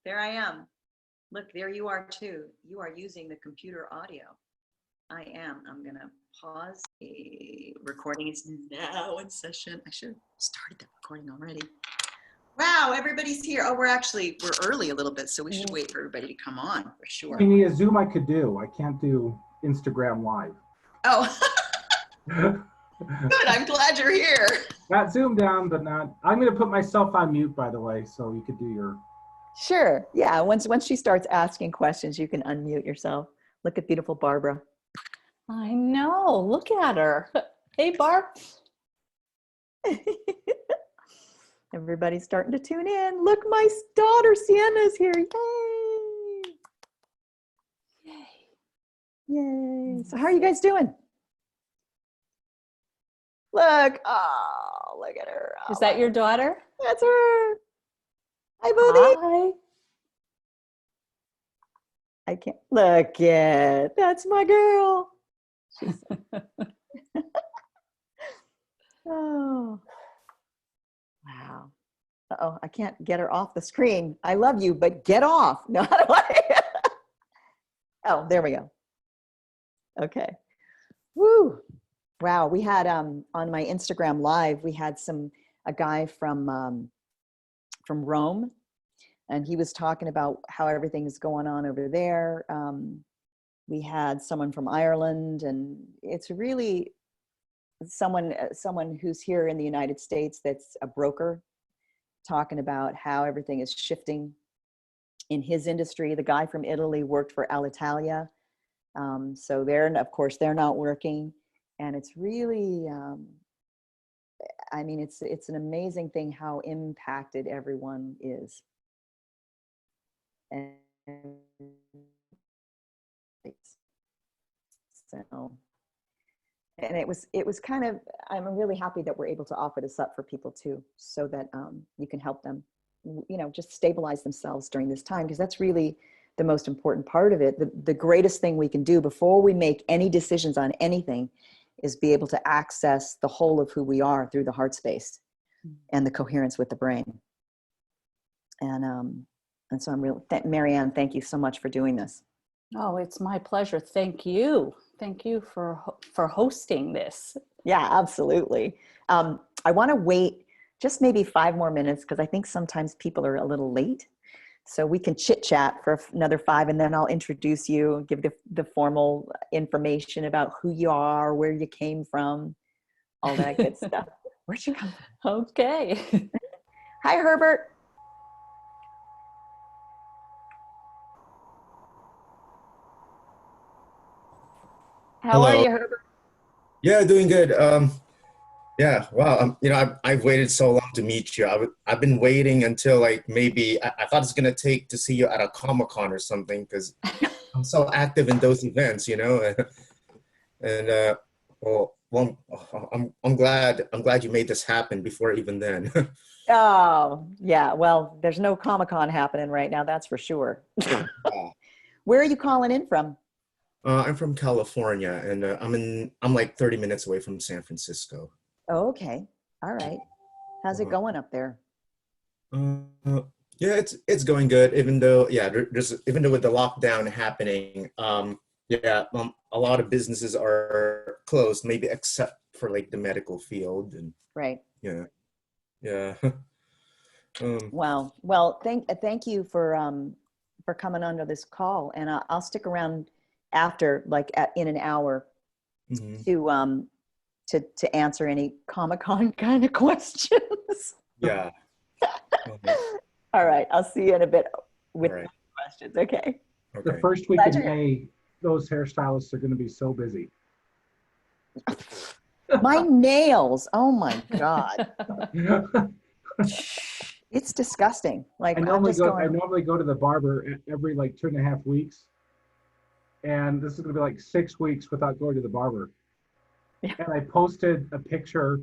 There I am. Look, there you are too. You are using the computer audio. I am. I'm going to pause. The recording is now in session. I should have started the recording already. Wow, everybody's here. Oh, we're early a little bit, so we should wait for everybody to come on for sure. A Zoom I could do. I can't do Instagram Live. Oh, good. I'm glad you're here. Got Zoom down, but not. I'm going to put myself on mute, by the way, so you could do your. Sure. Yeah. Once she starts asking questions, you can unmute yourself. Look at beautiful Barbara. I know. Look at her. Hey, Barb. Everybody's starting to tune in. Look, my daughter Sienna's here. Yay. Yay. Yay. So how are you guys doing? Look. Oh, look at her. Oh, is that your daughter? That's her. Hi, Bodhi. Hi. I can't look at. That's my girl. Oh. Wow. Uh-oh, I can't get her off the screen. I love you, but get off. No, how do I? Oh, there we go. Okay. Woo. Wow. We had on my Instagram Live, we had a guy from Rome, and he was talking about how everything is going on over there. We had someone from Ireland, and it's really someone who's here in the United States that's a broker, talking about how everything is shifting in his industry. The guy from Italy worked for Alitalia, so of course they're not working, and it's really I mean, it's an amazing thing how impacted everyone is. And so, and it was kind of, I'm really happy that we're able to offer this up for people too, so that you can help them, just stabilize themselves during this time, because that's really the most important part of it. The greatest thing we can do before we make any decisions on anything is be able to access the whole of who we are through the heart space and the coherence with the brain. And so I'm really, MaryAnn, thank you so much for doing this. Oh, it's my pleasure. Thank you. Thank you for hosting this. Yeah, absolutely. I want to wait just maybe 5 more minutes, because I think sometimes people are a little late. So we can chit chat for another 5, and then I'll introduce you, give the formal information about who you are, where you came from, all that good stuff. Where'd you come from? Okay. Hi, Herbert. How Hello. are you, Herbert? Yeah, doing good. Yeah, wow. I've waited so long to meet you. I've been waiting until maybe I thought it's gonna take to see you at a Comic-Con or something, because I'm so active in those events, and well, I'm glad you made this happen before even then. Oh, yeah. Well, there's no Comic-Con happening right now, that's for sure. Yeah. Where are you calling in from? I'm from California, and I'm like 30 minutes away from San Francisco. Oh, okay. All right. How's it going up there? Yeah, it's going good. Even though, even though with the lockdown happening, a lot of businesses are closed, maybe except for the medical field, and right. Yeah. Wow. Well, thank you for coming onto this call, and I'll stick around after, in an hour, mm-hmm. to answer any Comic-Con kind of questions. Yeah. All right. I'll see you in a bit with right. questions. Okay. The first week in May, those hairstylists are going to be so busy. My nails. Oh my God. It's disgusting. I normally go to the barber every 2.5 weeks. And this is going to be 6 weeks without going to the barber. Yeah. And I posted a picture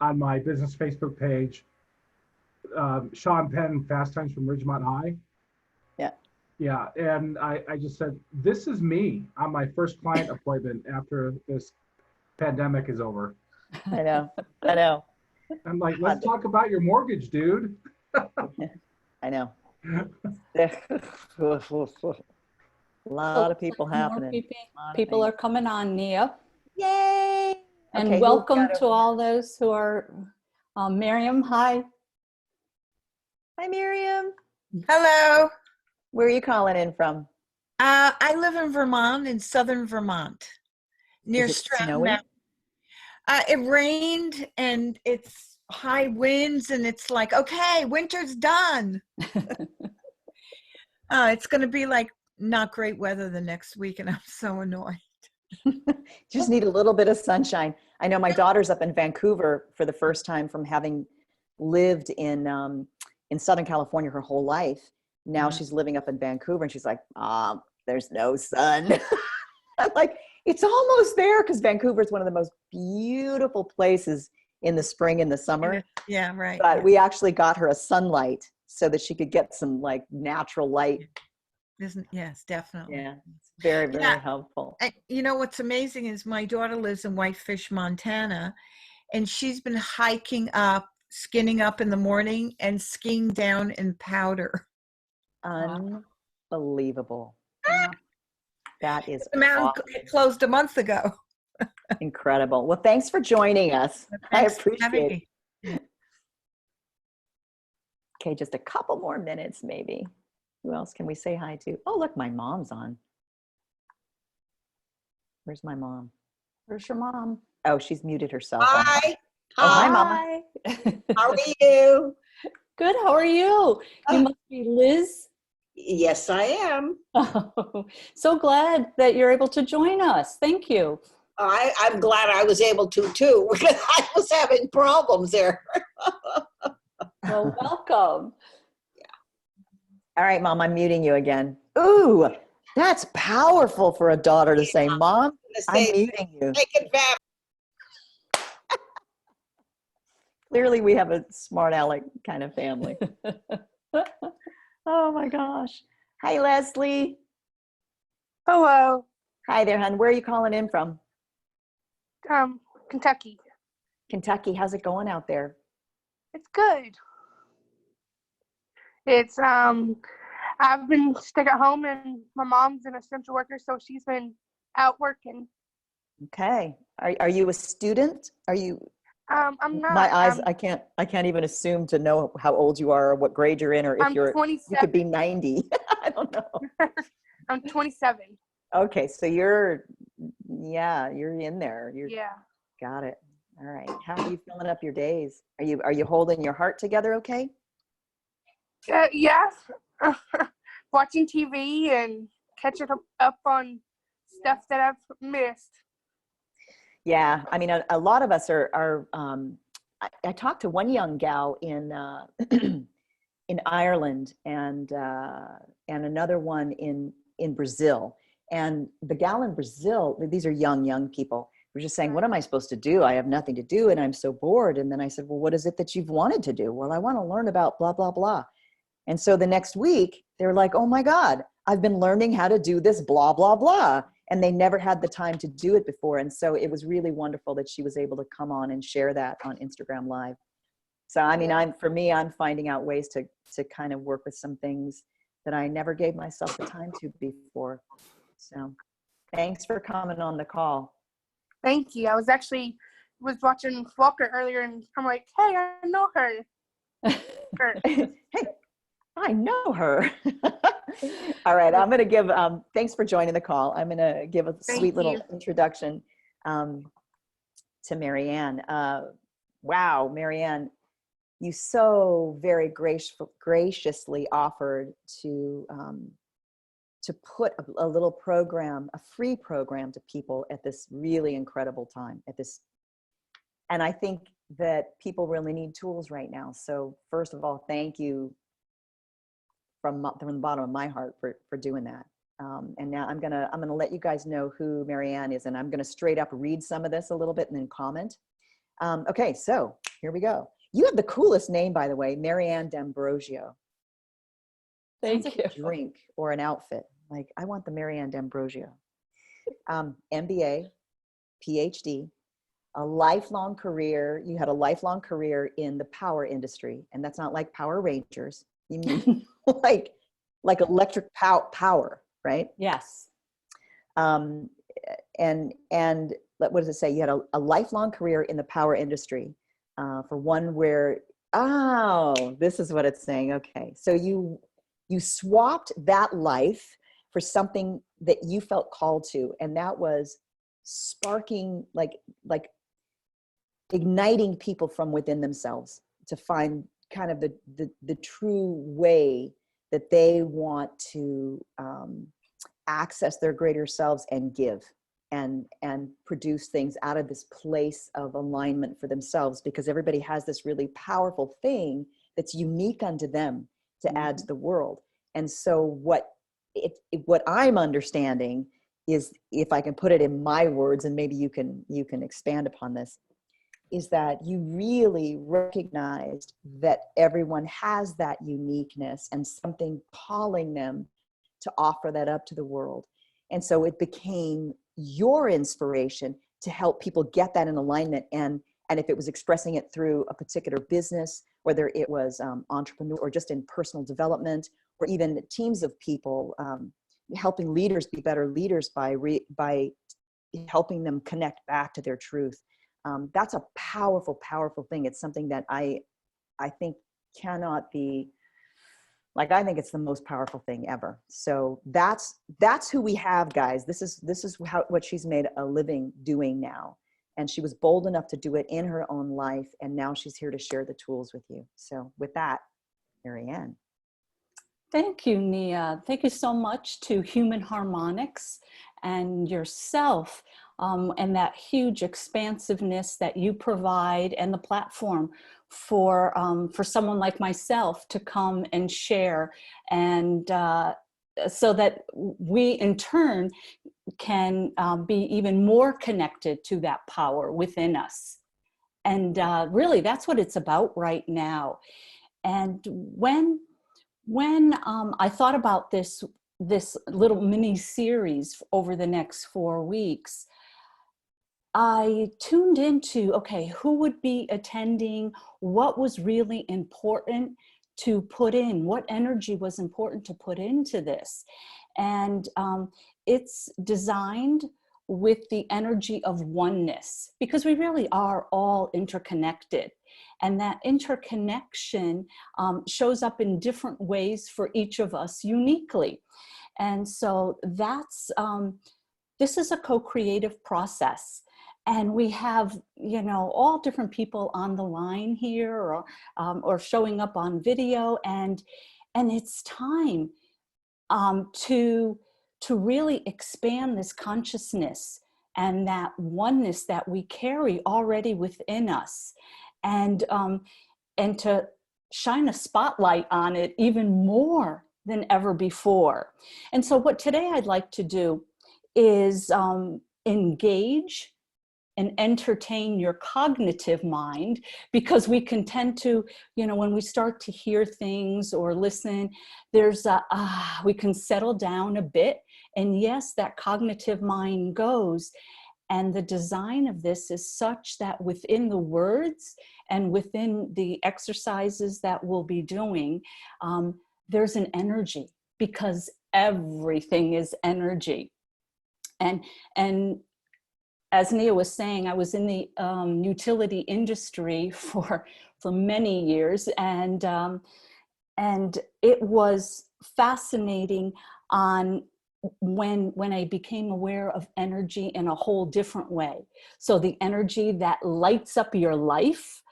on my business Facebook page, Sean Penn, Fast Times from Ridgemont High. Yeah. Yeah. And I just said, this is me on my first client appointment after this pandemic is over. I know. I'm like, let's talk about your mortgage, dude. I know. A lot of people More happening. people are coming on, Nia. Yay! And Okay, who welcome got to over all those who are, Miriam, hi. Hi, Miriam. Hello. Where are you calling in from? I live in Vermont, in southern Vermont, near Is it Stratton snowy? Mountain. It rained and it's high winds, and it's like, okay, winter's done. It's going to be like not great weather the next week, and I'm so annoyed. Just need a little bit of sunshine. I know my daughter's up in Vancouver for the first time from having lived in Southern California her whole life. Now she's living up in Vancouver, and she's like, there's no sun. I'm like, it's almost there, because Vancouver is one of the most beautiful places in the spring and the summer. Yeah, right. But yeah. we actually got her a sunlight so that she could get some like natural light. Yes, definitely. Yeah, it's very, very Yeah. helpful. And you know what's amazing is my daughter lives in Whitefish, Montana, and she's been hiking up, skinning up in the morning, and skiing down in powder. Unbelievable. That is The mountain awesome. closed a month ago. Incredible. Well, thanks for joining us. Thanks I for having appreciate it. me. Okay, just a couple more minutes, maybe. Who else can we say hi to? Oh, look, my mom's on. Where's my mom? Where's your mom? Oh, she's muted herself. Hi. Oh, hi, Mama. How are you? Good, how are you? You must be Liz. Yes, I am. Oh, so glad that you're able to join us. Thank you. I'm glad I was able to too, because I was having problems there. Well, welcome. All right, Mom, I'm muting you again. Ooh, that's powerful for a daughter to say, Mom, I'm muting you. Take advantage. Clearly, we have a smart aleck kind of family. Oh my gosh. Hi, Leslie. Hello, Hi there, hon. Where are you calling in from? Kentucky. Kentucky. How's it going out there? It's good. It's I've been stuck at home, and my mom's an essential worker, so she's been out working. Okay. Are you a student? Are you? I'm not. My eyes. I can't even assume to know how old you are or what grade you're in, or if I'm you're. 27. You could be 90. I don't know. I'm 27. Okay, so you're in there. Yeah. Got it. All right. How are you filling up your days? Are you holding your heart together okay? Yeah. Watching TV and catching up on stuff that I've missed. Yeah, I mean, a lot of us are I talked to one young gal in in Ireland and another one in Brazil. And the gal in Brazil, these are young people, were just saying, what am I supposed to do? I have nothing to do and I'm so bored. And then I said, well, what is it that you've wanted to do? Well, I want to learn about blah, blah, blah. And so the next week, they were like, oh my God, I've been learning how to do this blah, blah, blah. And they never had the time to do it before. And so it was really wonderful that she was able to come on and share that on Instagram Live. So, I mean, I'm finding out ways to kind of work with some things that I never gave myself the time to before. So thanks for coming on the call. Thank you. I was watching Walker earlier, and I'm like, hey, I know her. Hey, I know her. All right, I'm going to give, thanks for joining the call. I'm going to give a sweet little introduction to MaryAnn. Wow, MaryAnn, you so very graciously offered to put a little program, a free program to people at this really incredible time and I think that people really need tools right now. So first of all, thank you from the bottom of my heart for doing that. And now I'm gonna let you guys know who MaryAnn is, and I'm gonna straight up read some of this a little bit and then comment. Okay, so here we go. You have the coolest name, by the way, MaryAnn D'Ambrosio. Thank Sounds you. like a drink or an outfit. Like, I want the MaryAnn D'Ambrosio. MBA, PhD, a lifelong career. You had a lifelong career in the power industry, and that's not like Power Rangers. You mean like electric power, right? Yes. Um, and what does it say? You had a lifelong career in the power industry, for one where, oh, this is what it's saying. Okay, so you swapped that life for something that you felt called to, and that was sparking, like igniting people from within themselves to find kind of the true way that they want to access their greater selves and give and produce things out of this place of alignment for themselves, because everybody has this really powerful thing that's unique unto them to add to the world. And so what I'm understanding is, if I can put it in my words, and maybe you can expand upon this, is that you really recognized that everyone has that uniqueness and something calling them to offer that up to the world. And so it became your inspiration to help people get that in alignment. And if it was expressing it through a particular business, whether it was entrepreneur or just in personal development, or even teams of people, helping leaders be better leaders by helping them connect back to their truth. That's a powerful, powerful thing. It's something that I think cannot be, like, I think it's the most powerful thing ever. So that's who we have, guys. This is what she's made a living doing now. And she was bold enough to do it in her own life. And now she's here to share the tools with you. So with that, MaryAnn. Thank you, Nia. Thank you so much to Human Harmonics and yourself, and that huge expansiveness that you provide, and the platform for someone like myself to come and share, and so that we in turn can be even more connected to that power within us. And really, that's what it's about right now. And when I thought about this little mini series over the next 4 weeks, I tuned into, okay, who would be attending, what was really important to put in, what energy was important to put into this. And it's designed with the energy of oneness, because we really are all interconnected. And that interconnection shows up in different ways for each of us uniquely. And so that's, this is a co-creative process. And we have, all different people on the line here, or showing up on video. And it's time to really expand this consciousness and that oneness that we carry already within us, and to shine a spotlight on it even more than ever before. And so what today I'd like to do is engage and entertain your cognitive mind, because we can tend to, when we start to hear things or listen, there's we can settle down a bit. And yes, that cognitive mind goes. And the design of this is such that within the words and within the exercises that we'll be doing, there's an energy, because everything is energy. And as Nia was saying, I was in the utility industry for many years, and it was fascinating on when I became aware of energy in a whole different way. So the energy that lights up your life,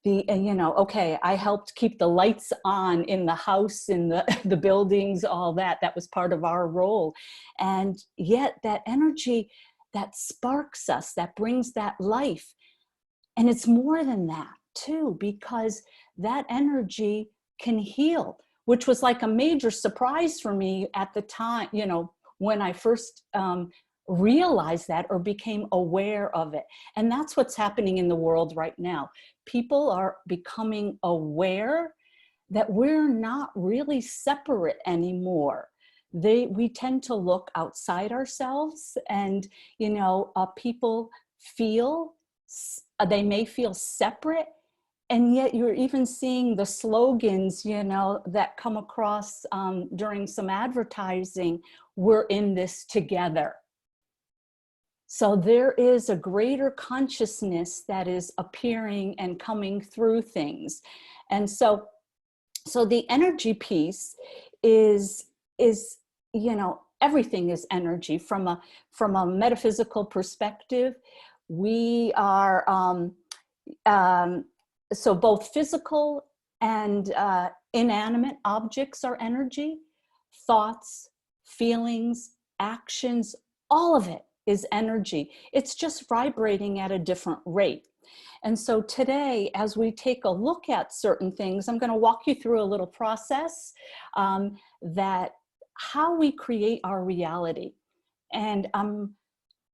okay, I helped keep the lights on in the house, in the buildings, all that. That was part of our role. And yet that energy that sparks us, that brings that life. And it's more than that too, because that energy can heal, which was like a major surprise for me at the time, when I first realized that or became aware of it. And that's what's happening in the world right now. People are becoming aware that we're not really separate anymore. We tend to look outside ourselves, and people they may feel separate, and yet you're even seeing the slogans, you know, that come across during some advertising, we're in this together. So there is a greater consciousness that is appearing and coming through things. And so the energy piece is, you know, everything is energy from a metaphysical perspective. We are, so both physical and inanimate objects are energy, thoughts, feelings, actions, all of it is energy. It's just vibrating at a different rate. And so today, as we take a look at certain things, I'm going to walk you through a little process that how we create our reality. And I'm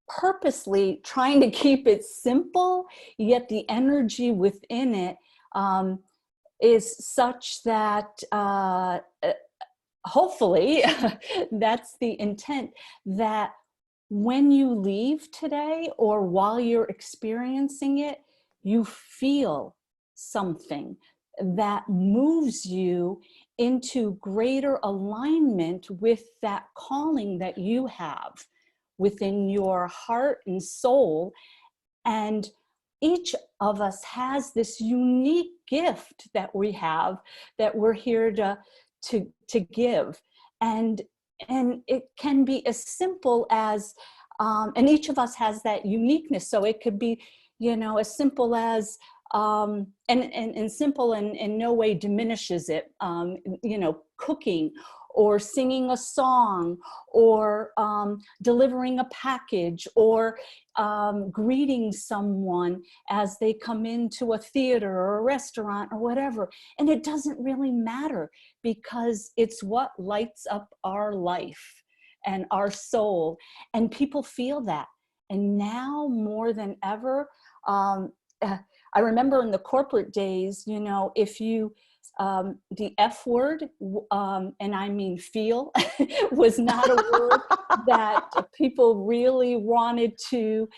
purposely trying to keep it simple, yet the energy within it is such that hopefully that's the intent, that when you leave today or while you're experiencing it, you feel something that moves you into greater alignment with that calling that you have within your heart and soul. And each of us has this unique gift that we have, that we're here to give. And it can be as simple as, and each of us has that uniqueness. So it could be, you know, as simple as, and simple and in no way diminishes it, you know, cooking or singing a song or delivering a package or greeting someone as they come into a theater or a restaurant or whatever. And it doesn't really matter, because it's what lights up our life and our soul, and people feel that. And now more than ever, I remember in the corporate days, you know, if you, the F word, and I mean feel, was not a word that people really wanted to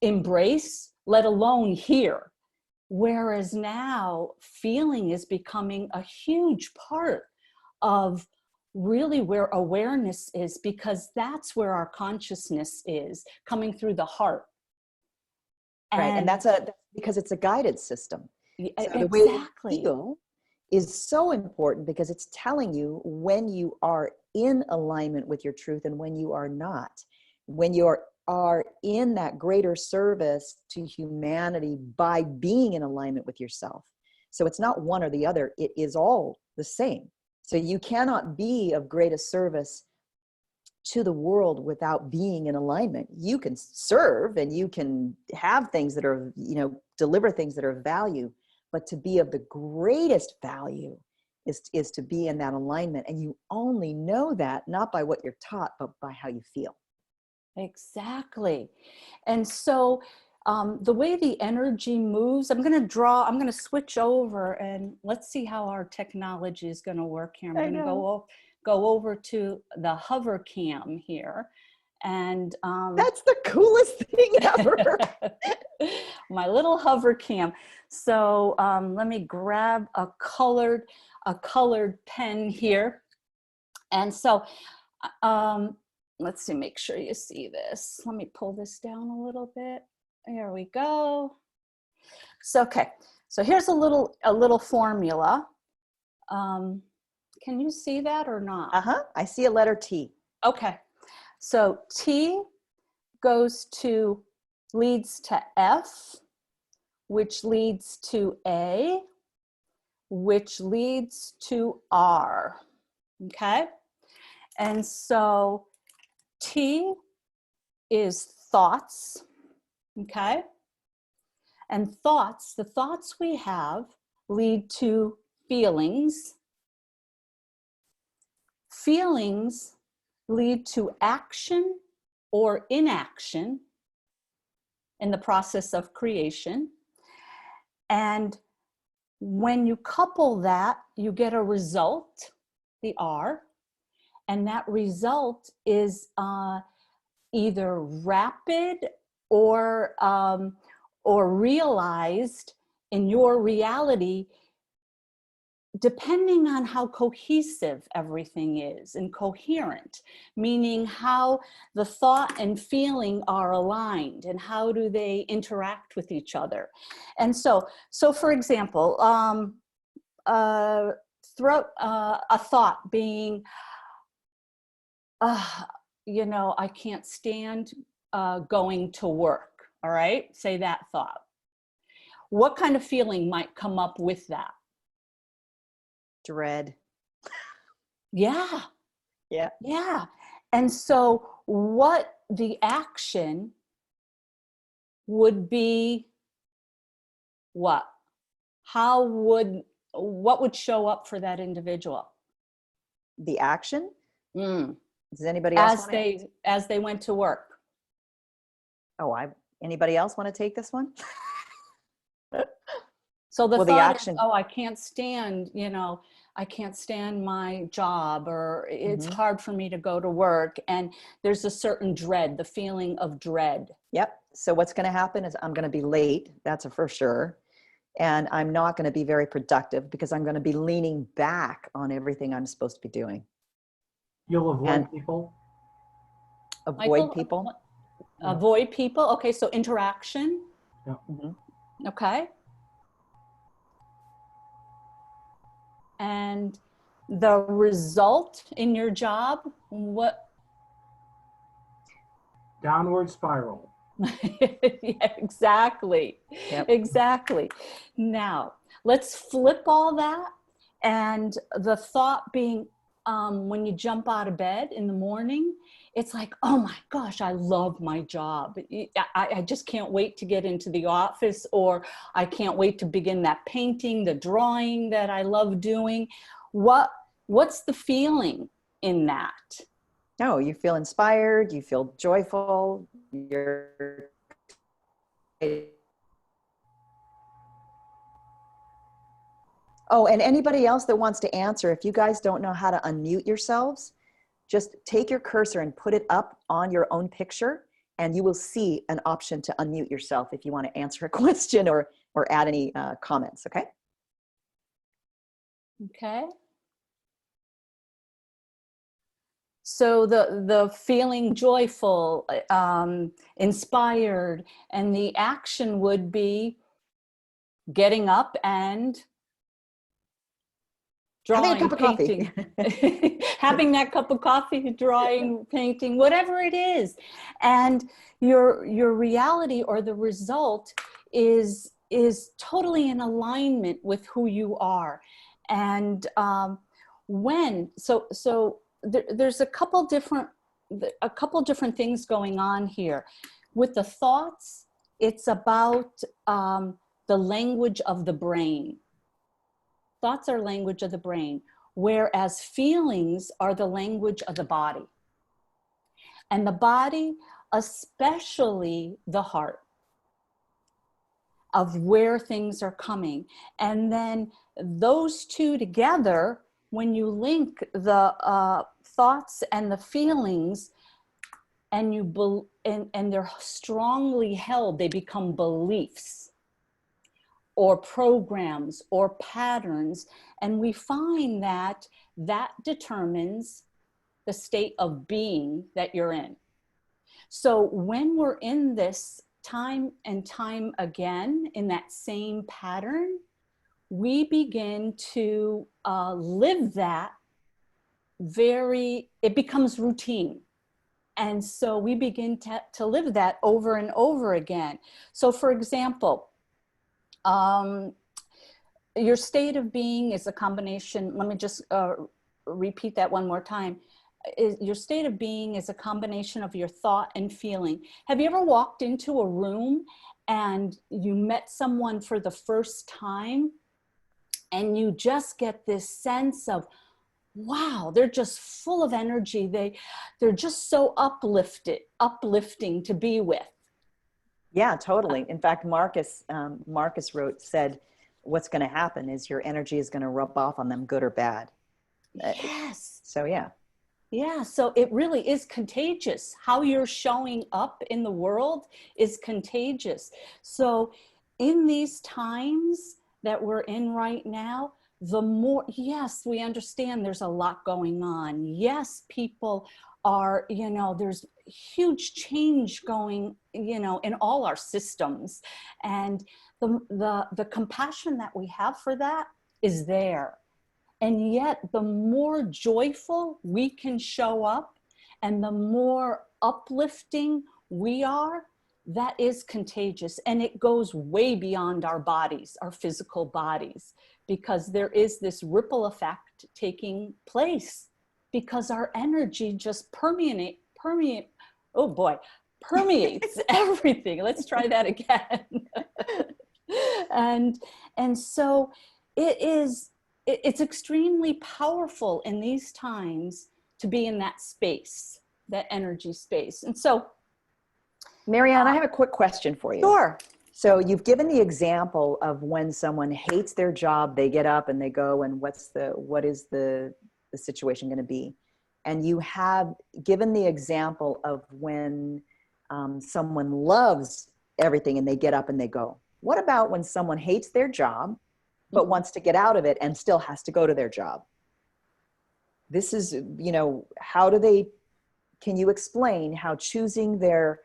embrace, let alone hear. Whereas now, feeling is becoming a huge part of really where awareness is, because that's where our consciousness is, coming through the heart. Right, and that's because it's a guided system. So Exactly. the way you feel is so important, because it's telling you when you are in alignment with your truth and when you are not. When you are in that greater service to humanity by being in alignment with yourself. So it's not one or the other, it is all the same. So you cannot be of greatest service to the world without being in alignment. You can serve and you can have things that are, you know, deliver things that are of value, but to be of the greatest value is to be in that alignment. And you only know that not by what you're taught, but by how you feel. Exactly. And so the way the energy moves, I'm going to switch over and let's see how our technology is going to work here. I'm going to go over to the hover cam here. And that's the coolest thing ever. My little hover cam. So let me grab a colored pen here. And so let's see, make sure you see this. Let me pull this down a little bit. There we go. So, okay. So here's a little formula. Can you see that or not? I see a letter T. Okay. So T leads to F, which leads to A, which leads to R. Okay. And so T is thoughts. Okay. And the thoughts we have lead to feelings. Feelings lead to action or inaction in the process of creation. And when you couple that, you get a result, the R, and that result is either rapid or realized in your reality, depending on how cohesive everything is and coherent, meaning how the thought and feeling are aligned and how do they interact with each other. And so for example, throughout a thought being, you know, I can't stand going to work, all right? Say that thought. What kind of feeling might come up with that? Dread. Yeah. Yeah. Yeah. And so what the action would be, what? What would show up for that individual? The action? Mm. Does anybody else As they went to work. Anybody else want to take this one? So the Well, thought action. is, oh, I can't stand, you know, I can't stand my job, or it's hard for me to go to work. And there's a certain dread, the feeling of dread. Yep. So what's going to happen is I'm going to be late. That's a for sure. And I'm not going to be very productive because I'm going to be leaning back on everything I'm supposed to be doing. You'll avoid people. Avoid people. Avoid people. Okay. So interaction. Yeah. Okay. And the result in your job, what? Downward spiral. Yeah, exactly. Yep. Exactly. Now, let's flip all that. And the thought being, when you jump out of bed in the morning, it's like, oh my gosh, I love my job. I just can't wait to get into the office, or I can't wait to begin that painting, the drawing that I love doing. What's the feeling in that? No, you feel inspired, you feel joyful, you're and anybody else that wants to answer, if you guys don't know how to unmute yourselves, just take your cursor and put it up on your own picture, and you will see an option to unmute yourself if you want to answer a question or add any comments, okay? Okay. So the feeling joyful, inspired, and the action would be getting up and drawing, having a cup of painting, coffee. having that cup of coffee, drawing, painting, whatever it is. And your reality or the result is totally in alignment with who you are. And there's a couple different things going on here. With the thoughts, it's about the language of the brain. Thoughts are language of the brain, whereas feelings are the language of the body. And the body, especially the heart, of where things are coming. And then those two together, when you link the thoughts and the feelings, and they're strongly held, they become beliefs or programs or patterns. And we find that determines the state of being that you're in. So when we're in this time and time again in that same pattern, we begin to live that it becomes routine. And so we begin to live that over and over again. So for example, your state of being is a combination. Let me just repeat that one more time. Your state of being is a combination of your thought and feeling. Have you ever walked into a room and you met someone for the first time and you just get this sense of, wow, they're just full of energy. They're just so uplifting to be with. Yeah, totally. In fact, Marcus said, what's going to happen is your energy is going to rub off on them, good or bad. Yes. So yeah. Yeah, so it really is contagious. How you're showing up in the world is contagious. So in these times that we're in right now, the more, yes, we understand there's a lot going on. Yes, people are, you know, there's huge change going, you know, in all our systems. And the compassion that we have for that is there. And yet the more joyful we can show up and the more uplifting we are, that is contagious. And it goes way beyond our bodies, our physical bodies, because there is this ripple effect taking place because our energy just permeates everything. Let's try that again. and so it's extremely powerful in these times to be in that space, that energy space. And so, MaryAnn, I have a quick question for you. Sure. So you've given the example of when someone hates their job, they get up and they go, and what is the situation going to be? And you have given the example of when someone loves everything and they get up and they go. What about when someone hates their job, but wants to get out of it and still has to go to their job? This is, you know, can you explain how choosing their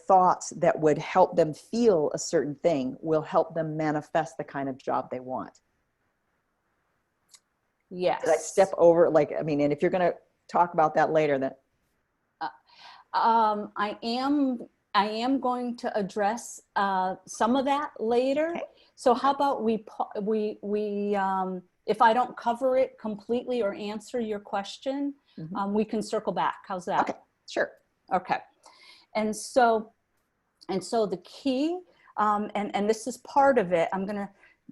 thoughts that would help them feel a certain thing will help them manifest the kind of job they want? Yes. Did I step over, and if you're going to talk about that later, then. I am going to address some of that later. Okay. So how about we if I don't cover it completely or answer your question, we can circle back. How's that? Okay, sure. Okay. And so the key, and this is part of it, I'm going to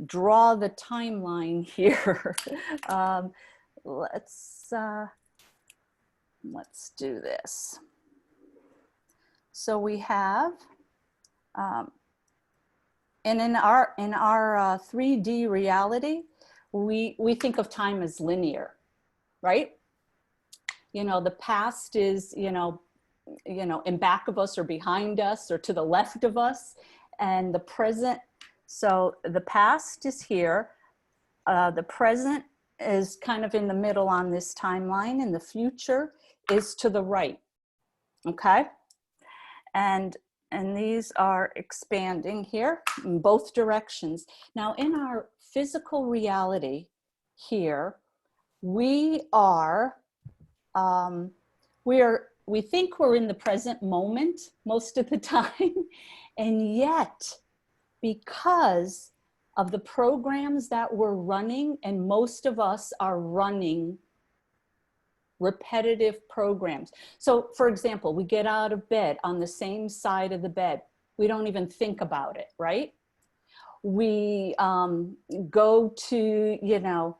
draw the timeline here. Let's do this. So we have, and in our 3D reality, we think of time as linear, right? You know, the past is, you know, in back of us or behind us or to the left of us, and the present. So the past is here. The present is kind of in the middle on this timeline, and the future is to the right. Okay. And these are expanding here in both directions. Now in our physical reality here, we think we're in the present moment most of the time. And yet, because of the programs that we're running, and most of us are running repetitive programs. So for example, we get out of bed on the same side of the bed. We don't even think about it, right? We go to, you know,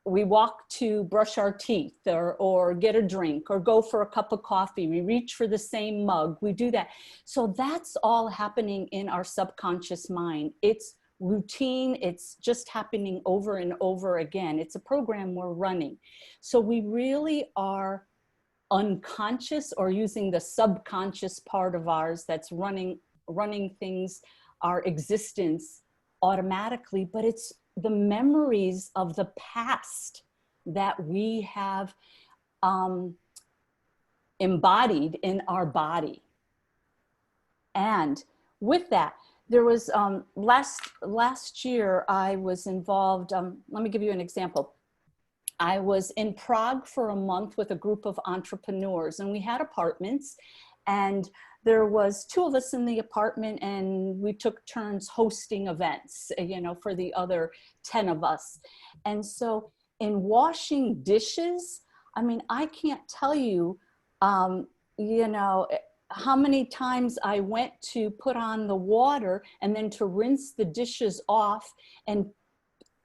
we walk to brush our teeth or get a drink or go for a cup of coffee. We reach for the same mug. We do that. So that's all happening in our subconscious mind. It's routine. It's just happening over and over again. It's a program we're running. So we really are unconscious or using the subconscious part of ours that's running things, our existence automatically, but it's the memories of the past that we have embodied in our body. And with that, there was last year I was involved, let me give you an example. I was in Prague for a month with a group of entrepreneurs, and we had apartments, and there was 2 of us in the apartment, and we took turns hosting events, you know, for the other 10 of us. And so in washing dishes, I mean, I can't tell you, you know, how many times I went to put on the water and then to rinse the dishes off and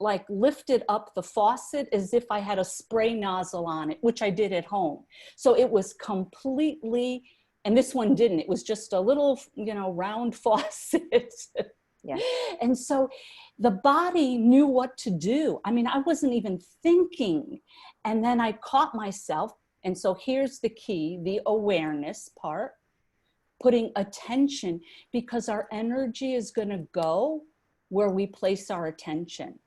like lifted up the faucet as if I had a spray nozzle on it, which I did at home. So it was completely, and this one didn't, it was just a little, you know, round faucet. Yeah. And so the body knew what to do. I mean, I wasn't even thinking. And then I caught myself. And so here's the key, the awareness part. putting attention, because our energy is going to go where we place our attention.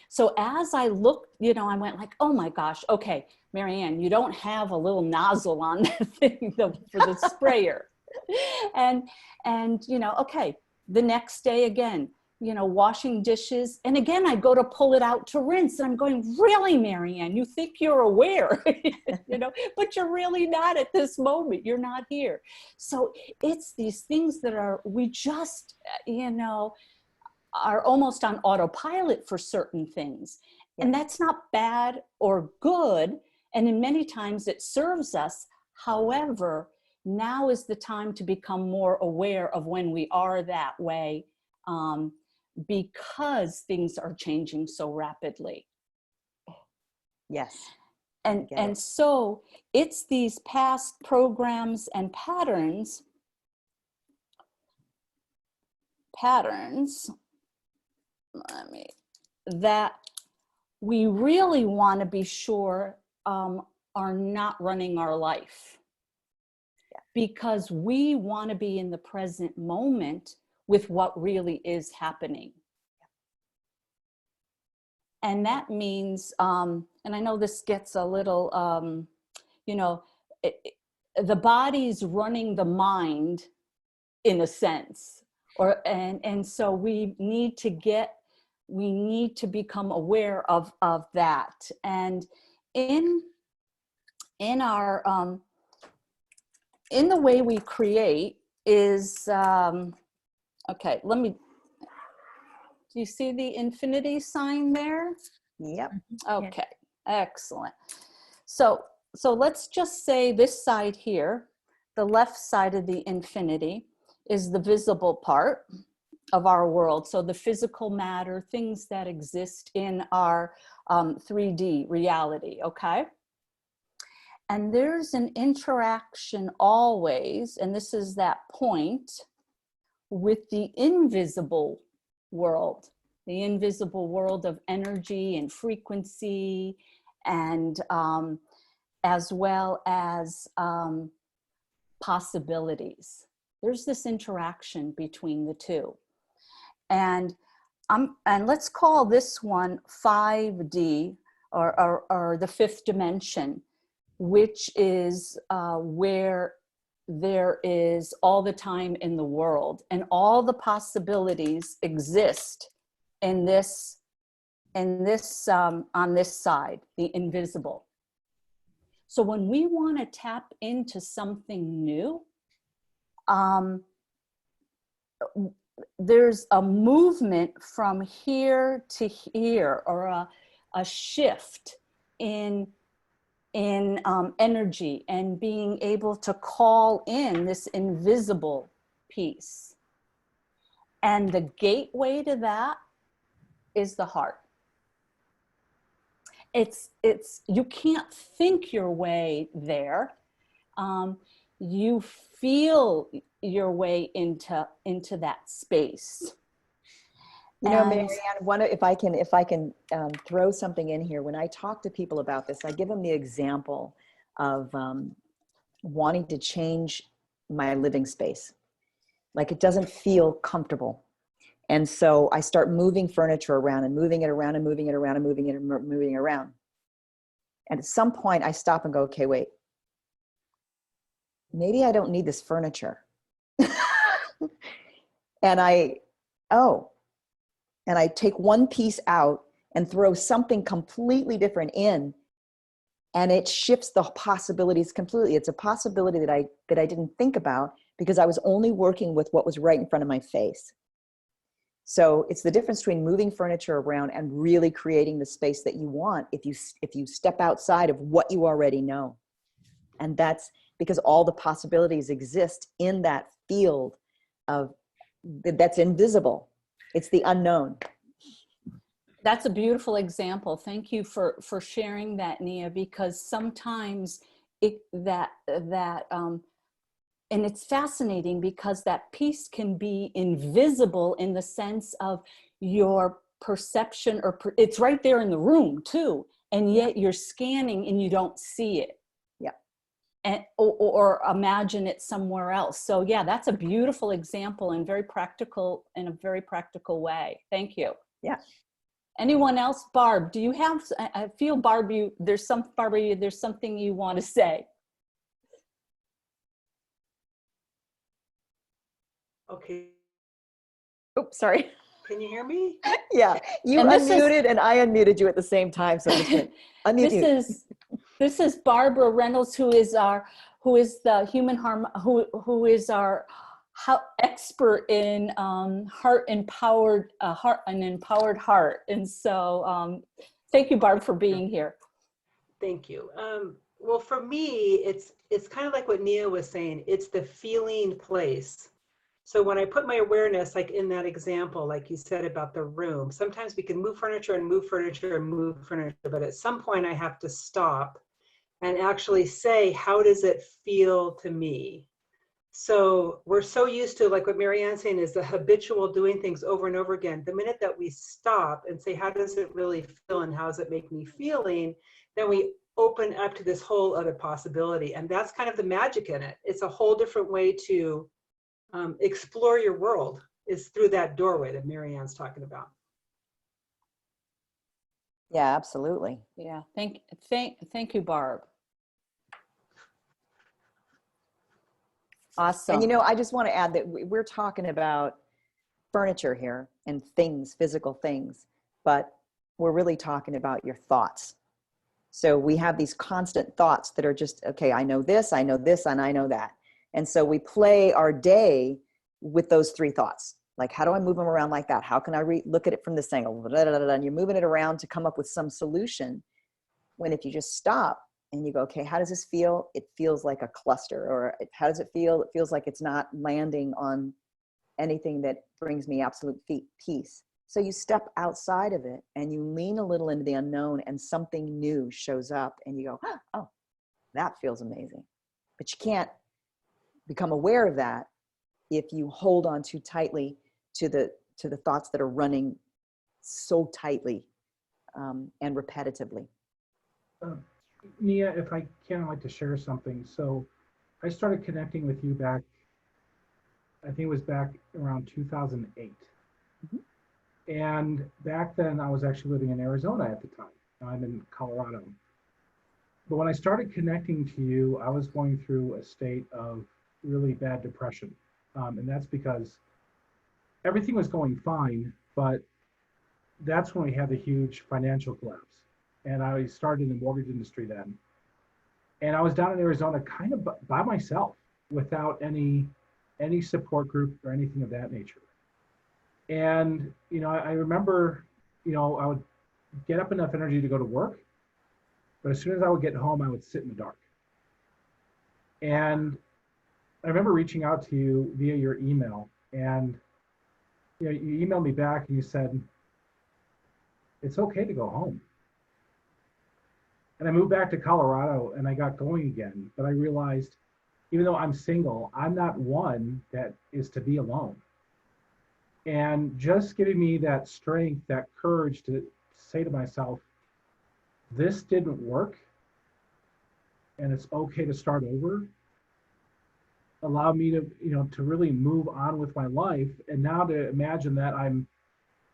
So as I looked, you know, I went like, oh my gosh, okay, MaryAnn, you don't have a little nozzle on the thing for the sprayer. And, you know, okay, the next day again, you know, washing dishes. And again, I go to pull it out to rinse. And I'm going, really, MaryAnn, you think you're aware, you know, but you're really not at this moment. You're not here. So it's these things that are, we just, you know, are almost on autopilot for certain things. And that's not bad or good. And in many times it serves us. However, now is the time to become more aware of when we are that way, because things are changing so rapidly. Yes. And so it's these past programs and patterns, that we really want to be sure are not running our life, because we want to be in the present moment with what really is happening. And that means, and I know this gets a little, you know, the body's running the mind in a sense, and so we need to become aware of that. And in our in the way we create is okay, do you see the infinity sign there? Yep. Okay, excellent. So let's just say this side here, the left side of the infinity, is the visible part of our world. So the physical matter, things that exist in our 3D reality, okay? And there's an interaction always, and this is that point, with the invisible world, the invisible world of energy and frequency, and as well as possibilities. There's this interaction between the two. And let's call this one 5D, or the fifth dimension, which is where there is all the time in the world, and all the possibilities exist in this on this side, the invisible. So when we want to tap into something new, there's a movement from here to here, or a shift in energy, and being able to call in this invisible piece. And the gateway to that is the heart. It's you can't think your way there. You feel your way into that space. You know, MaryAnn, if I can throw something in here, when I talk to people about this, I give them the example of wanting to change my living space. Like, it doesn't feel comfortable. And so I start moving furniture around and moving it around and moving it around and moving it and moving it around. And at some point I stop and go, okay, wait, maybe I don't need this furniture. And I take one piece out and throw something completely different in, and it shifts the possibilities completely. It's a possibility that I didn't think about, because I was only working with what was right in front of my face. So it's the difference between moving furniture around and really creating the space that you want if you step outside of what you already know. And that's because all the possibilities exist in that field that's invisible. It's the unknown. That's a beautiful example. Thank you for sharing that, Nia, because sometimes and it's fascinating, because that piece can be invisible in the sense of your perception, or it's right there in the room too, and yet you're scanning and you don't see it. Yeah. or imagine it somewhere else. So yeah, that's a beautiful example and very practical, in a very practical way. Thank you. Yeah. Anyone else? Barb, do you have, I feel Barb, there's something you want to say. Okay, Oops, sorry. can you hear me? Yeah, you And this is- unmuted and I unmuted you at the same time. So I'm just gonna unmute you. This is Barbara Reynolds, who is the human harm, who is our expert in heart empowered an empowered heart. And so thank you, Barb, for being here. Thank you. Well, for me, it's kind of like what Nia was saying. It's the feeling place. So when I put my awareness, like in that example, like you said about the room, sometimes we can move furniture and move furniture and move furniture, but at some point I have to stop and actually say, how does it feel to me? So we're so used to, like what MaryAnn's saying, is the habitual doing things over and over again. The minute that we stop and say, how does it really feel and how does it make me feeling? Then we open up to this whole other possibility. And that's kind of the magic in it. It's a whole different way to explore your world, is through that doorway that MaryAnn's talking about. Yeah, absolutely. Yeah, thank you, Barb. Awesome. And you know, I just want to add that we're talking about furniture here and things, physical things, but we're really talking about your thoughts. So we have these constant thoughts that are just, okay, I know this, and I know that. And so we play our day with those three thoughts. Like, how do I move them around like that? How can I look at it from this angle? And you're moving it around to come up with some solution. When if you just stop and you go, okay, how does this feel? It feels like a cluster. Or how does it feel? It feels like it's not landing on anything that brings me absolute peace. So you step outside of it and you lean a little into the unknown and something new shows up and you go, oh, that feels amazing. But you can't become aware of that if you hold on too tightly to the thoughts that are running so tightly and repetitively. Nia, if I can, I'd like to share something. So I started connecting with you back, I think it was back around 2008. Mm-hmm. And back then I was actually living in Arizona at the time. Now I'm in Colorado. But when I started connecting to you, I was going through a state of really bad depression. And that's because everything was going fine, but that's when we had the huge financial collapse. And I started in the mortgage industry then. And I was down in Arizona kind of by myself without any support group or anything of that nature. And, you know, I remember, you know, I would get up enough energy to go to work, but as soon as I would get home, I would sit in the dark. And I remember reaching out to you via your email, and you know, you emailed me back and you said, it's okay to go home. And I moved back to Colorado and I got going again, but I realized even though I'm single, I'm not one that is to be alone. And just giving me that strength, that courage to say to myself, this didn't work and it's okay to start over, allowed me to, you know, to really move on with my life. And now to imagine that I'm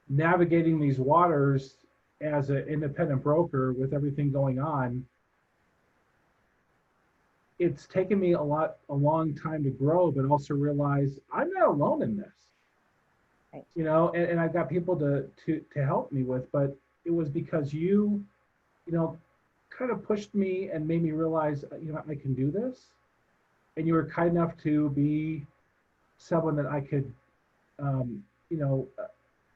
navigating these waters as an independent broker with everything going on, it's taken me a long time to grow, but also realize I'm not alone in this. Right. You know, and I've got people to help me with, but it was because you know, kind of pushed me and made me realize, you know, I can do this. And you were kind enough to be someone that I could, you know,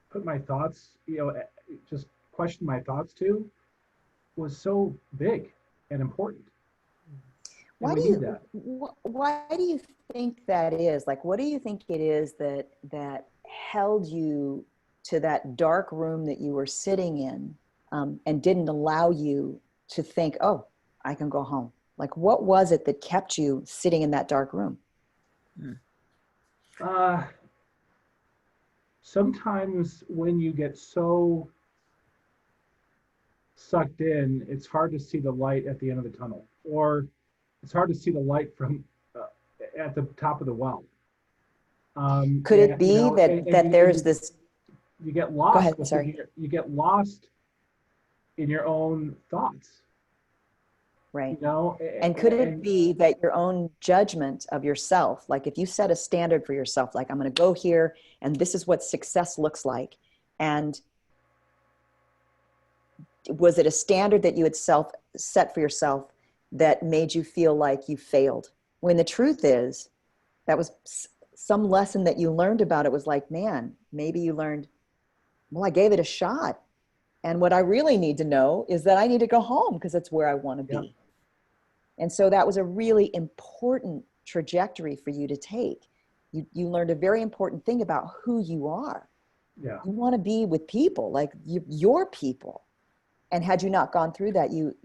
put my thoughts, you know, just question my thoughts to, was so big and important. And Why do you think that is? Like, what do you think it is that held you to that dark room that you were sitting in, and didn't allow you to think, oh, I can go home? Like, what was it that kept you sitting in that dark room? Sometimes when you get so sucked in, it's hard to see the light at the end of the tunnel. Or it's hard to see the light from at the top of the well. Could it And, be that and there's this? you get Go lost. ahead. Sorry. You get lost in your own thoughts. Right. You know, And could it be that your own judgment of yourself, like if you set a standard for yourself, like I'm going to go here and this is what success looks like, and was it a standard that you had set for yourself that made you feel like you failed? When the truth is, that was some lesson that you learned about it. Was like, man, maybe you learned, well, I gave it a shot. And what I really need to know is that I need to go home because it's where I want to be. Yeah. And so that was a really important trajectory for you to take. You learned a very important thing about who you are. Yeah. You want to be with people, like your people. And had you not gone through that, you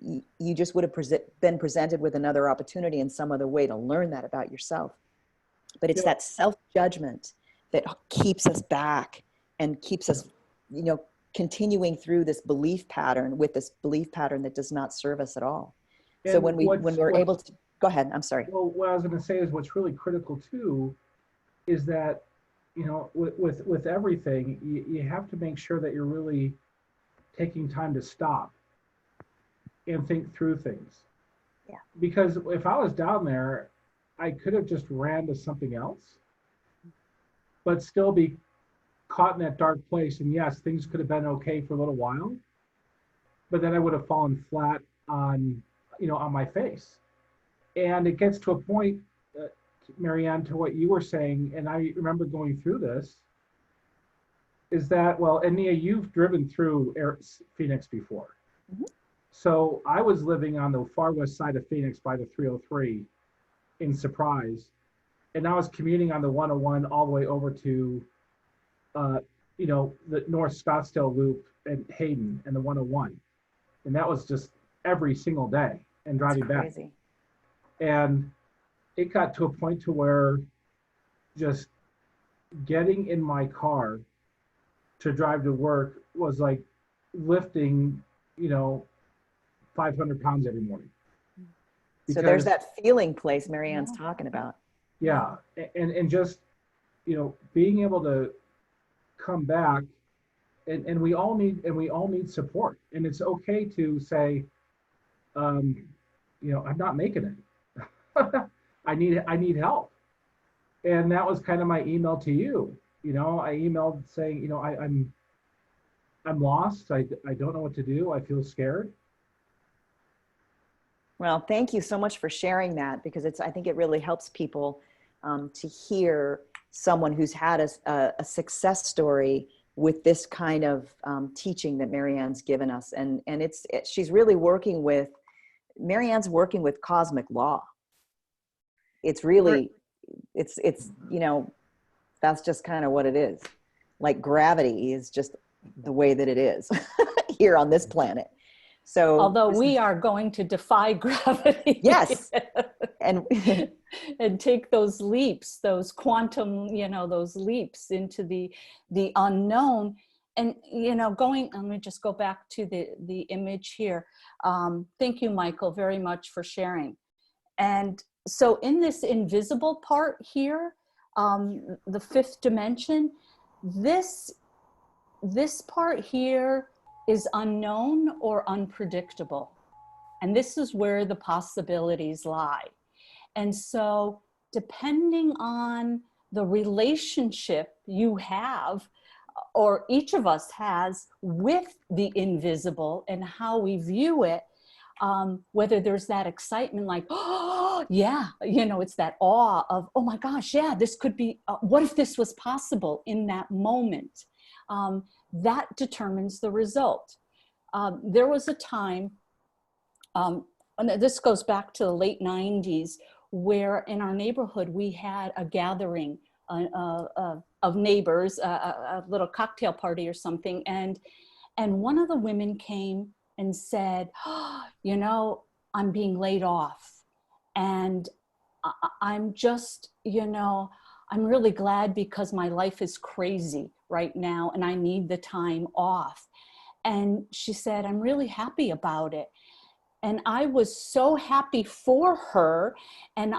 just would have been presented with another opportunity in some other way to learn that about yourself. But it's that self-judgment that keeps us back and keeps us, continuing through this belief pattern that does not serve us at all. So And when we're able to, go ahead, I'm sorry. Well, what I was going to say is what's really critical too is that, with everything, you have to make sure that you're really taking time to stop and think through things. Yeah. Because if I was down there, I could have just ran to something else, but still be caught in that dark place. And yes, things could have been okay for a little while, but then I would have fallen flat on my face. And it gets to a point, MaryAnn, to what you were saying, and I remember going through this, is that, well, and Nia, you've driven through Phoenix before. Mm-hmm. So I was living on the far west side of Phoenix by the 303 in Surprise. And I was commuting on the 101 all the way over to, the North Scottsdale Loop and Hayden and the 101. And that was just every single day and driving back. And it got to a point to where just getting in my car to drive to work was like lifting, 500 pounds every morning. So there's that feeling place MaryAnn's talking about. Yeah. And just, being able to come back and we all need support. And it's okay to say, I'm not making it. I need help. And that was kind of my email to you. I emailed saying, I'm lost. I don't know what to do. I feel scared. Well, thank you so much for sharing that, because I think it really helps people to hear someone who's had a success story with this kind of teaching that MaryAnn's given us. And she's really MaryAnn's working with cosmic law. It's really, it's that's just kind of what it is. Like gravity is just the way that it is here on this planet. So although we are going to defy gravity. Yes. And take those leaps, those quantum, those leaps into the unknown. And, let me just go back to the image here. Thank you, Michael, very much for sharing. And so in this invisible part here, the fifth dimension, this part here is unknown or unpredictable. And this is where the possibilities lie. And so depending on the relationship you have, or each of us has, with the invisible and how we view it, whether there's that excitement like, oh, yeah, it's that awe of, oh my gosh, yeah, this could be, what if this was possible in that moment? That determines the result. There was a time, and this goes back to the late 90s, where in our neighborhood we had a gathering of neighbors, a little cocktail party or something, and one of the women came and said, oh, I'm being laid off, and I'm just, I'm really glad because my life is crazy right now and I need the time off. And she said, I'm really happy about it. And I was so happy for her. And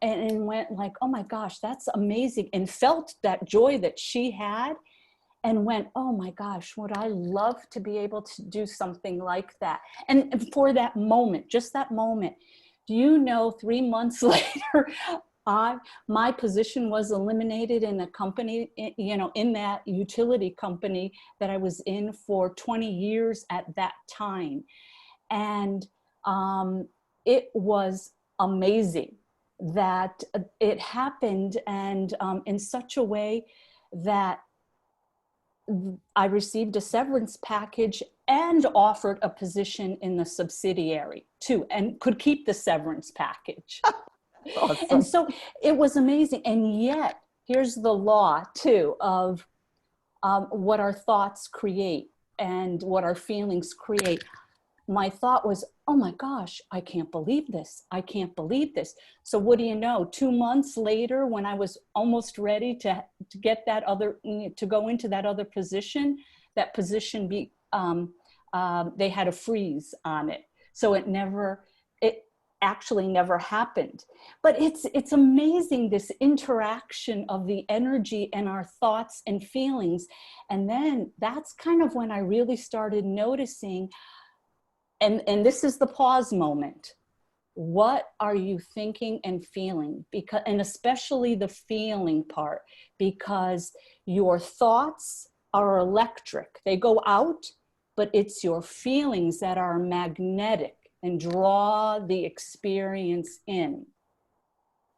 and went like, oh my gosh, that's amazing. And felt that joy that she had and went, oh my gosh, would I love to be able to do something like that? And for that moment, just that moment, do you know, 3 months later, my position was eliminated in a company, you know, in that utility company that I was in for 20 years at that time. And it was amazing that it happened, and in such a way that I received a severance package and offered a position in the subsidiary too, and could keep the severance package. Awesome. And so it was amazing. And yet, here's the law too of what our thoughts create and what our feelings create. My thought was, oh my gosh, I can't believe this. I can't believe this. So what do you know? 2 months later, when I was almost ready to get that other, to go into that other position, that position they had a freeze on it. So it actually never happened. But it's amazing, this interaction of the energy and our thoughts and feelings. And then that's kind of when I really started noticing, and this is the pause moment. What are you thinking and feeling? Because, and especially the feeling part, because your thoughts are electric. They go out, but it's your feelings that are magnetic and draw the experience in,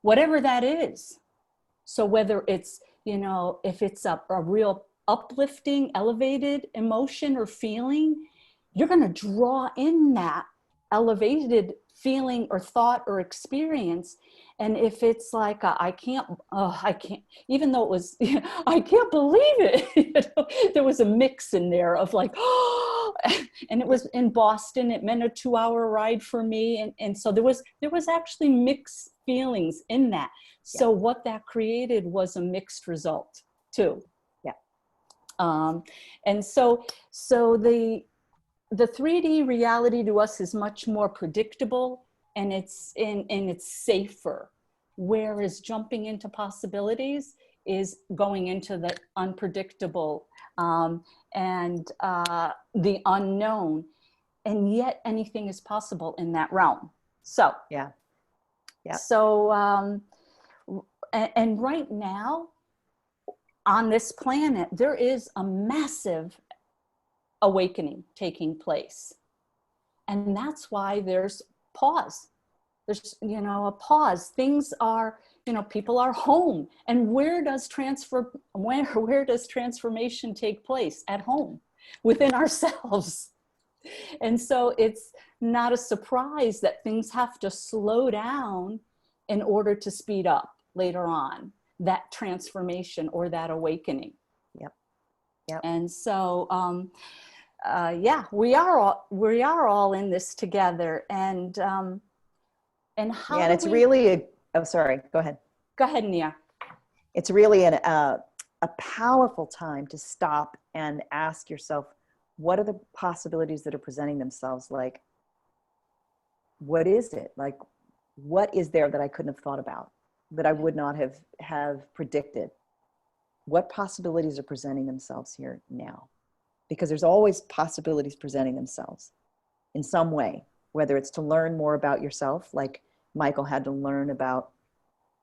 whatever that is. So whether it's, you know, if it's a real uplifting, elevated emotion or feeling, you're going to draw in that elevated feeling or thought or experience. And if it's like, I can't, even though it was, I can't believe it. You know, there was a mix in there of like, oh, and it was in Boston. It meant a 2-hour ride for me. And so there was actually mixed feelings in that. So what that created was a mixed result too. Yeah. And so the 3D reality to us is much more predictable, and it's safer. Whereas jumping into possibilities is going into the unpredictable and the unknown. And yet anything is possible in that realm. So yeah. So and right now on this planet, there is a massive awakening taking place. And that's why there's pause. There's, you know, a pause. Things are, you know, people are home. And where does transformation take place? At home, within ourselves. And so it's not a surprise that things have to slow down in order to speed up later on, that transformation or that awakening. Yep. And so, yeah, we are all in this together, and how? Yeah, and it's really oh, sorry. Go ahead. Go ahead, Nia. It's really a powerful time to stop and ask yourself, what are the possibilities that are presenting themselves? Like, what is it? Like, what is there that I couldn't have thought about, that I would not have predicted? What possibilities are presenting themselves here now? Because there's always possibilities presenting themselves in some way, whether it's to learn more about yourself, like Michael had to learn about,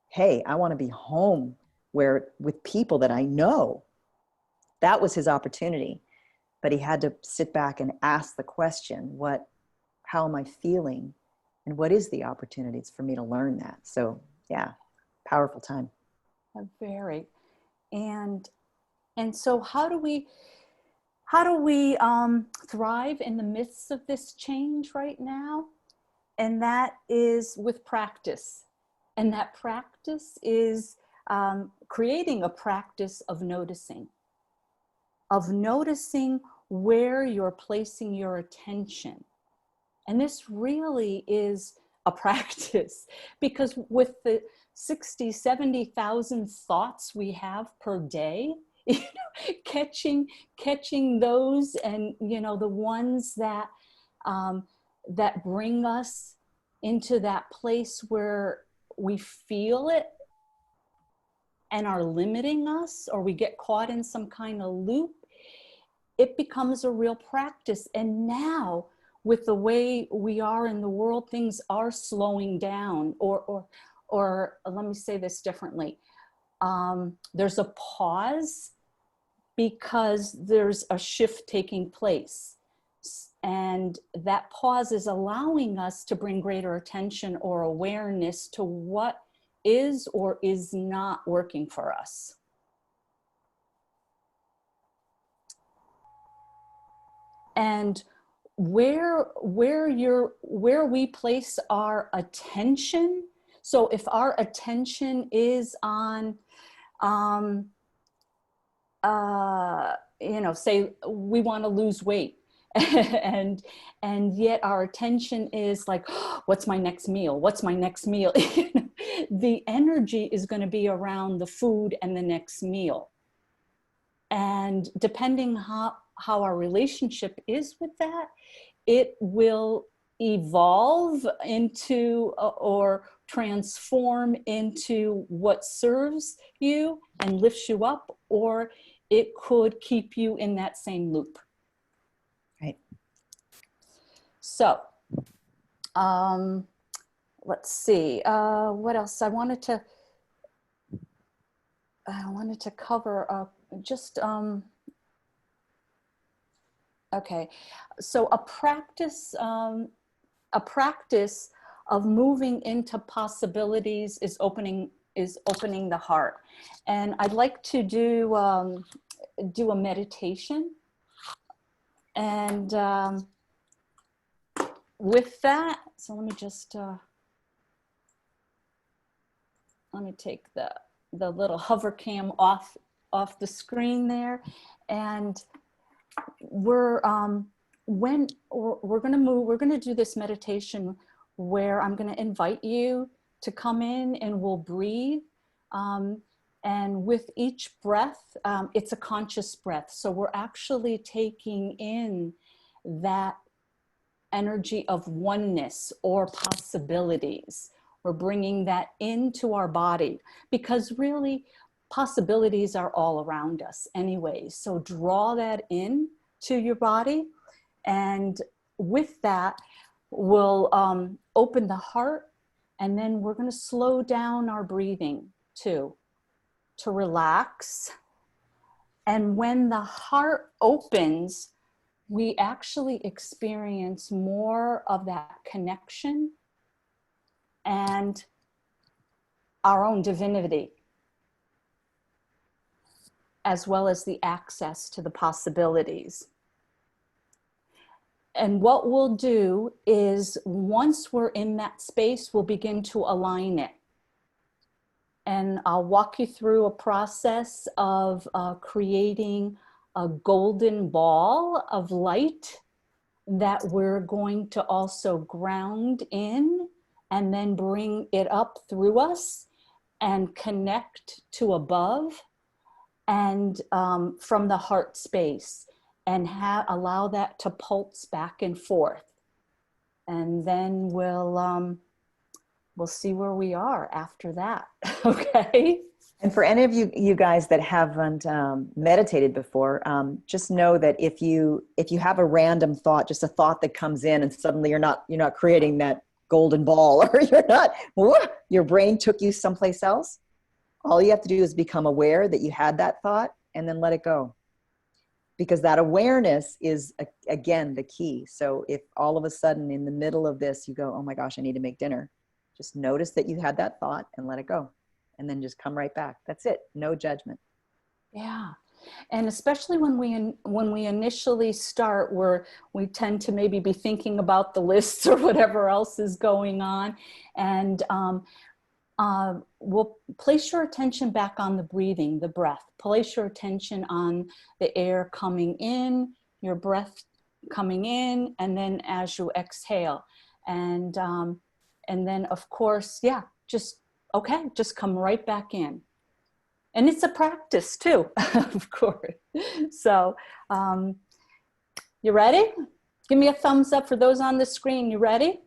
hey, I want to be home with people that I know. That was his opportunity. But he had to sit back and ask the question, how am I feeling? And what is the opportunities for me to learn that? So yeah, powerful time. Very. And so how do we thrive in the midst of this change right now? And that is with practice. And that practice is creating a practice of noticing where you're placing your attention. And this really is a practice, because with the 60, 70,000 thoughts we have per day, you know, catching those, and, you know, the ones that that bring us into that place where we feel it and are limiting us, or we get caught in some kind of loop, it becomes a real practice. And now, with the way we are in the world, things are slowing down, or let me say this differently. There's a pause because there's a shift taking place. And that pause is allowing us to bring greater attention or awareness to what is or is not working for us. And where we place our attention. So if our attention is on, say we want to lose weight, and yet our attention is like, oh, what's my next meal? What's my next meal? The energy is going to be around the food and the next meal. And depending how our relationship is with that, it will evolve into or transform into what serves you and lifts you up, or it could keep you in that same loop. Right. So, let's see, what else I wanted to cover, okay. So a practice of moving into possibilities is opening the heart. And I'd like to do a meditation. And with that, so let me just, let me take the little hover cam off the screen there. And we're going to do this meditation where I'm going to invite you to come in, and we'll breathe. And with each breath, it's a conscious breath. So we're actually taking in that energy of oneness or possibilities. We're bringing that into our body, because really possibilities are all around us anyway. So draw that in to your body. And with that, we'll open the heart, and then we're going to slow down our breathing too, to relax. And when the heart opens, we actually experience more of that connection and our own divinity, as well as the access to the possibilities. And what we'll do is, once we're in that space, we'll begin to align it. And I'll walk you through a process of creating a golden ball of light that we're going to also ground in, and then bring it up through us and connect to above and from the heart space, and allow that to pulse back and forth. And then we'll see where we are after that. Okay. And for any of you guys that haven't meditated before, just know that if you have a random thought, just a thought that comes in, and suddenly you're not creating that golden ball, or your brain took you someplace else. All you have to do is become aware that you had that thought, and then let it go. Because that awareness is, again, the key. So if all of a sudden in the middle of this, you go, oh my gosh, I need to make dinner. Just notice that you had that thought and let it go. And then just come right back. That's it. No judgment. Yeah. And especially when we initially start, we tend to maybe be thinking about the lists or whatever else is going on. And we'll place your attention back on the breathing, the breath. Place your attention on the air coming in, your breath coming in, and then as you exhale. And then, of course, yeah, just come right back in. And it's a practice too, of course. So, you ready? Give me a thumbs up for those on the screen. You ready?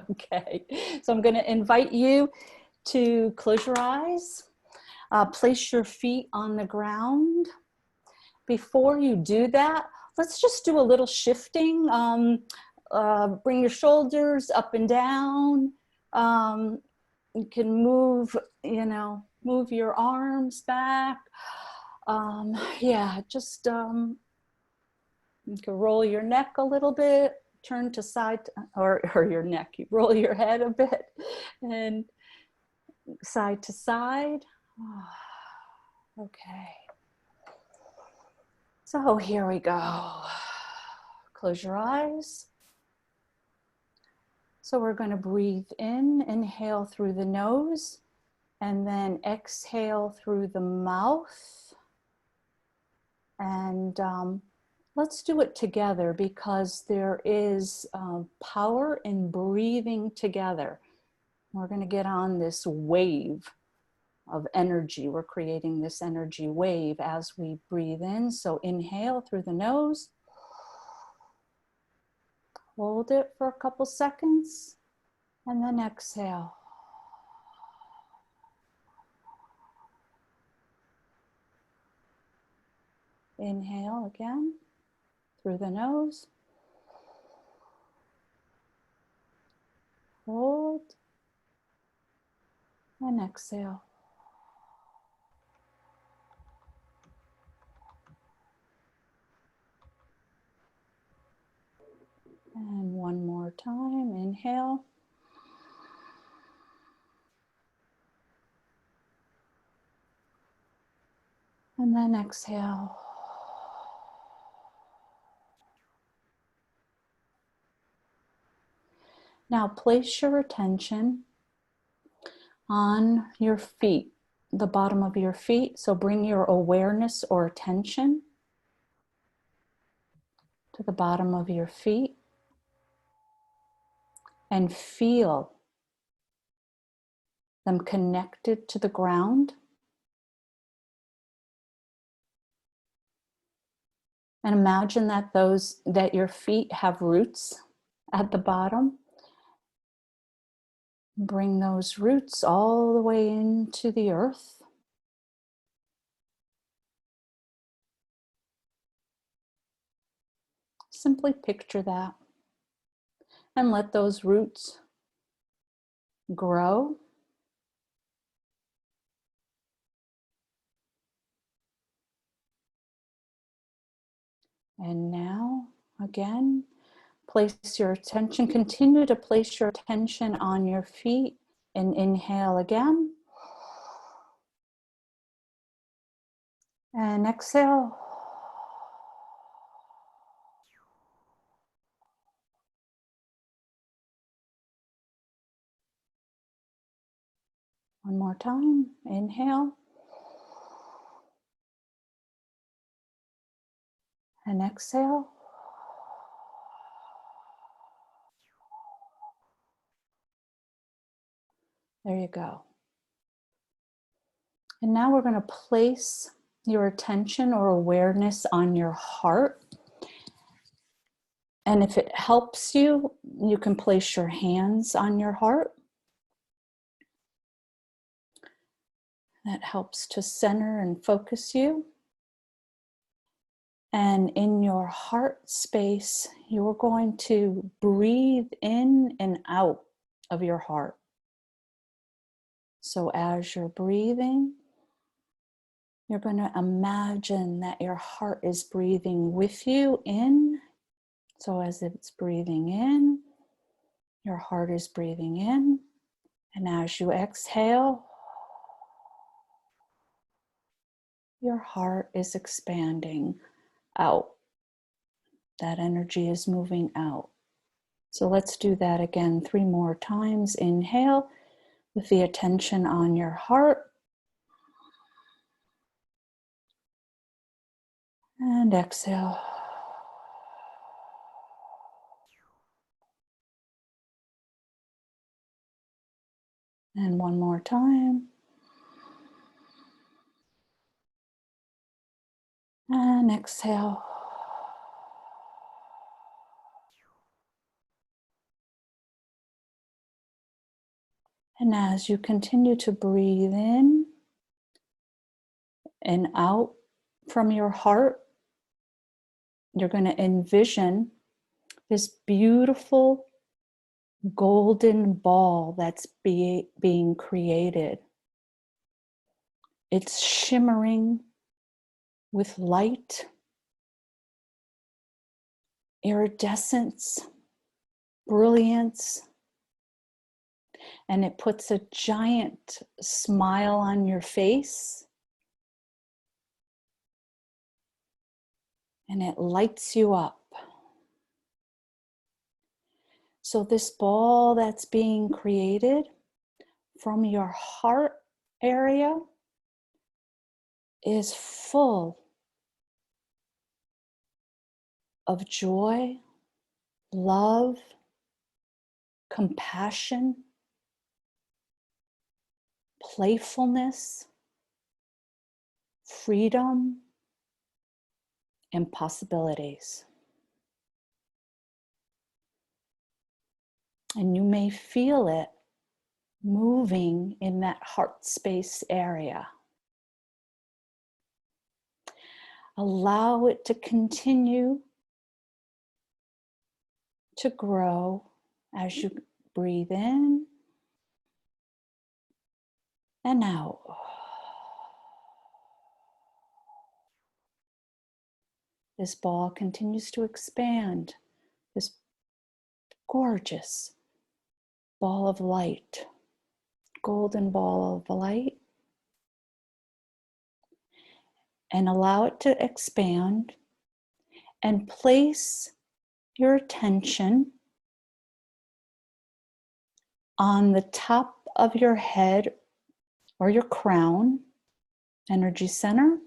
Okay, so I'm going to invite you to close your eyes, place your feet on the ground. Before you do that, let's just do a little shifting. Bring your shoulders up and down. You can move, move your arms back. Yeah, just you can roll your neck a little bit, turn to side, or your neck, you roll your head a bit and side to side. Okay. So here we go. Close your eyes. So we're going to breathe in, inhale through the nose, and then exhale through the mouth. And let's do it together because there is power in breathing together. We're going to get on this wave of energy. We're creating this energy wave as we breathe in. So inhale through the nose. Hold it for a couple seconds and then exhale. Inhale again through the nose. Hold and exhale. And one more time, inhale. And then exhale. Now place your attention on your feet, the bottom of your feet. So bring your awareness or attention to the bottom of your feet and feel them connected to the ground. And imagine that your feet have roots at the bottom. Bring those roots all the way into the earth. Simply picture that and let those roots grow. And now, again, place your attention, continue to place your attention on your feet and inhale again. And exhale. One more time, inhale. And exhale. There you go. And now we're going to place your attention or awareness on your heart. And if it helps you, you can place your hands on your heart. That helps to center and focus you. And in your heart space, you're going to breathe in and out of your heart. So as you're breathing, you're going to imagine that your heart is breathing with you in. So as it's breathing in, your heart is breathing in. And as you exhale, your heart is expanding out. That energy is moving out. So let's do that again 3 more times. Inhale with the attention on your heart. And exhale. And one more time. And exhale. And as you continue to breathe in and out from your heart, you're going to envision this beautiful golden ball that's being created. It's shimmering with light, iridescence, brilliance, and it puts a giant smile on your face, and it lights you up. So this ball that's being created from your heart area is full of joy, love, compassion, playfulness, freedom, and possibilities. And you may feel it moving in that heart space area. Allow it to continue to grow as you breathe in and out. This ball continues to expand, this gorgeous ball of light, golden ball of light, and allow it to expand, and place your attention on the top of your head or your crown, energy center,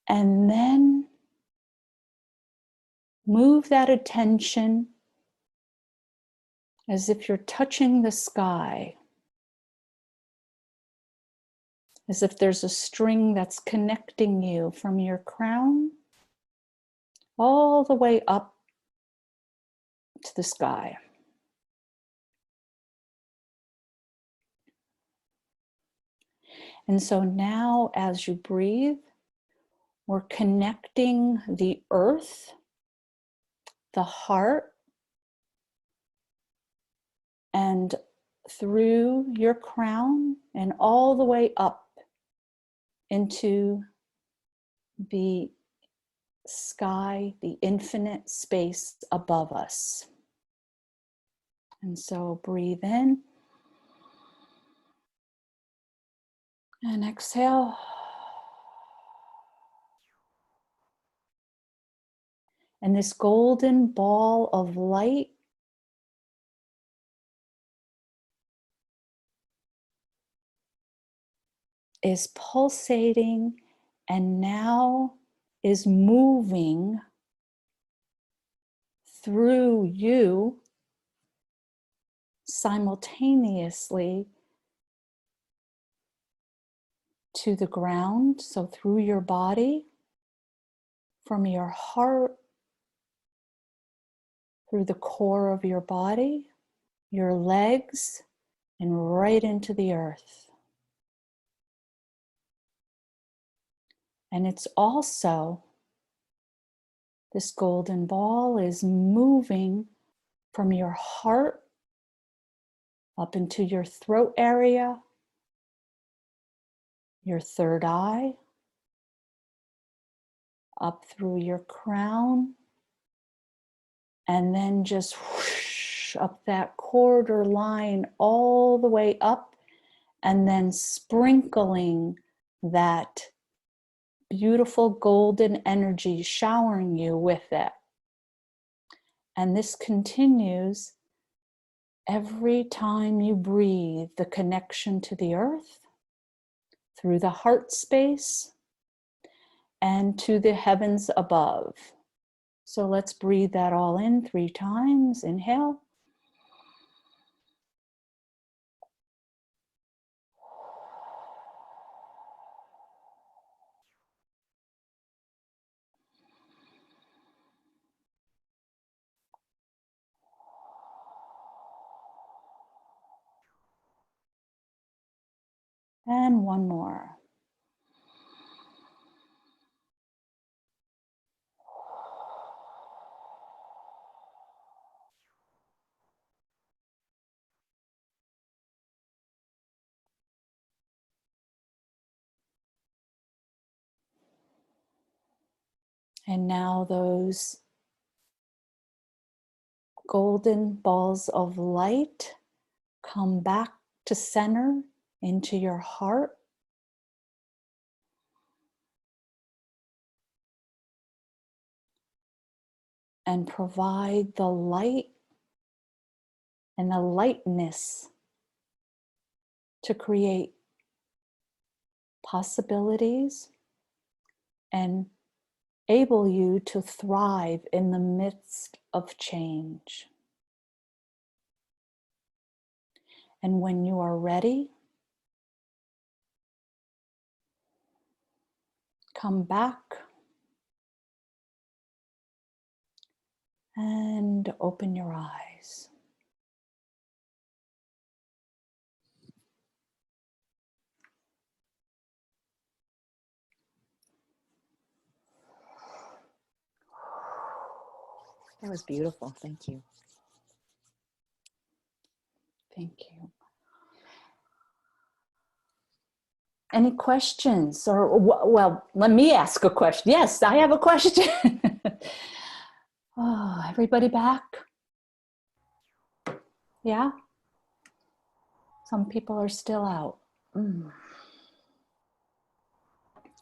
and then move that attention as if you're touching the sky, as if there's a string that's connecting you from your crown all the way up to the sky. And so now as you breathe, we're connecting the earth, the heart, and through your crown and all the way up into the sky, the infinite space above us. And so breathe in and exhale. And this golden ball of light is pulsating and now is moving through you simultaneously to the ground, so through your body, from your heart, through the core of your body, your legs, and right into the earth. And it's also, this golden ball is moving from your heart up into your throat area, your third eye, up through your crown, and then just whoosh up that corridor line all the way up, and then sprinkling that beautiful golden energy, showering you with it. And this continues every time you breathe, the connection to the earth, through the heart space, and to the heavens above. So let's breathe that all in 3 times. Inhale. And one more. And now those golden balls of light come back to center into your heart. And provide the light and the lightness to create possibilities and able you to thrive in the midst of change. And when you are ready, come back and open your eyes. That was beautiful. Thank you. Thank you. Any questions? Or, well, let me ask a question. Yes, I have a question. Oh, everybody back? Yeah? Some people are still out.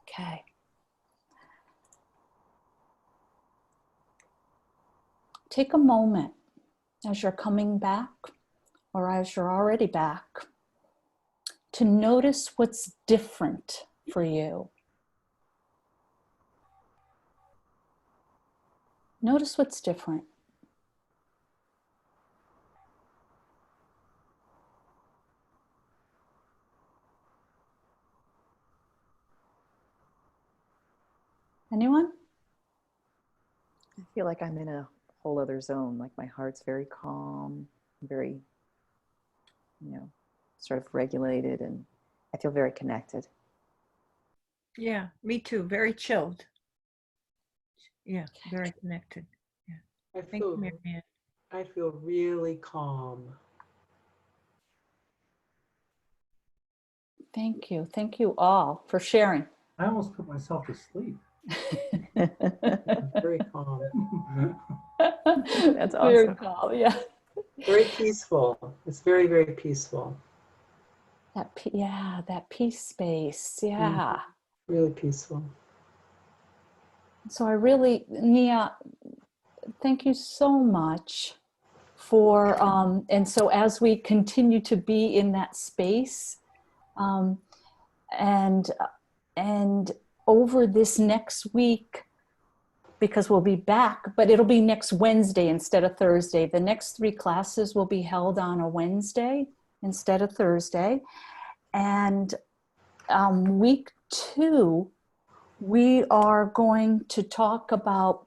Okay. Take a moment as you're coming back or as you're already back to notice what's different for you. Notice what's different. Anyone? I feel like I'm in a whole other zone. Like my heart's very calm, very, sort of regulated, and I feel very connected. Yeah, me too. Very chilled. Yeah, very connected. Yeah. Thank you, MaryAnn. I feel really calm. Thank you. Thank you all for sharing. I almost put myself to sleep. Very calm. That's Very awesome. calm, yeah. Very peaceful. It's very, very peaceful. That peace space. Yeah. Really peaceful. So I really, Nia, thank you so much for, and so as we continue to be in that space, and over this next week, because we'll be back, but it'll be next Wednesday instead of Thursday. The next 3 classes will be held on a Wednesday instead of Thursday. And week 2, we are going to talk about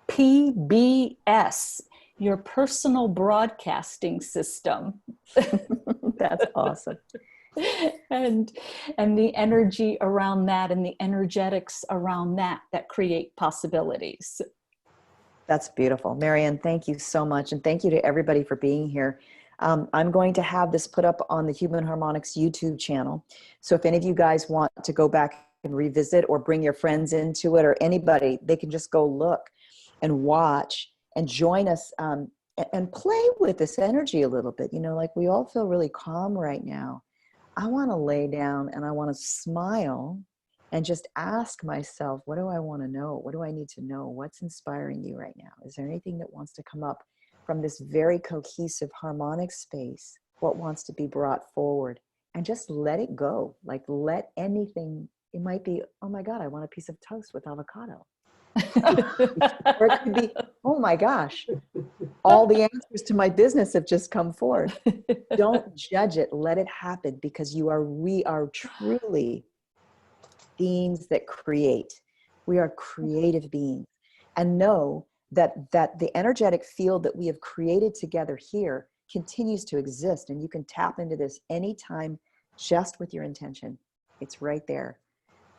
PBS, your personal broadcasting system. That's awesome. and the energy around that and the energetics around that create possibilities. That's beautiful. MaryAnn, thank you so much. And thank you to everybody for being here. I'm going to have this put up on the Human Harmonics YouTube channel. So if any of you guys want to go back and revisit or bring your friends into it or anybody, they can just go look and watch and join us and play with this energy a little bit. Like we all feel really calm right now. I want to lay down and I want to smile and just ask myself, what do I want to know? What do I need to know? What's inspiring you right now? Is there anything that wants to come up from this very cohesive harmonic space? What wants to be brought forward? And just let it go. Like let anything, it might be, oh my God, I want a piece of toast with avocado. Or it could be, oh my gosh, all the answers to my business have just come forth. Don't judge it, let it happen, because we are truly beings that create. We are creative beings. And know that the energetic field that we have created together here continues to exist, and you can tap into this anytime just with your intention. It's right there.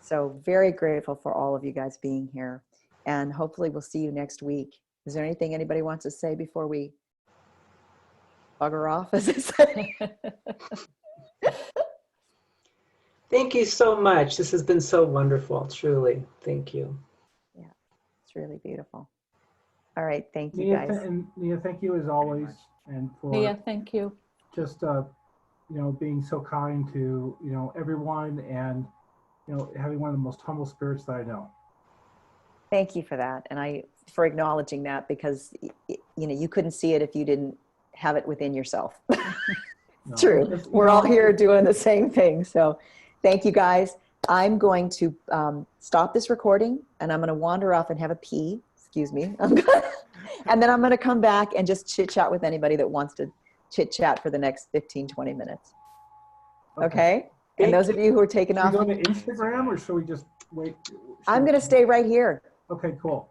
So very grateful for all of you guys being here. And hopefully we'll see you next week. Is there anything anybody wants to say before we bugger off, as they say? Thank you so much. This has been so wonderful, truly. Thank you. Yeah, it's really beautiful. All right, thank you Nia, guys. and Nia, thank you as always, and for Nia, thank you. just being so kind to everyone, and having one of the most humble spirits that I know. Thank you for that, and for acknowledging that, because you couldn't see it if you didn't have it within yourself. No, True. it's, We're all here doing the same thing. So thank you guys. I'm going to stop this recording, and I'm going to wander off and have a pee. Excuse me. And then I'm going to come back and just chit chat with anybody that wants to chit chat for the next 15, 20 minutes. Okay? And those of you who are taking Should we off, go to Instagram, or should we just wait? I'm going to stay right here. Okay, cool.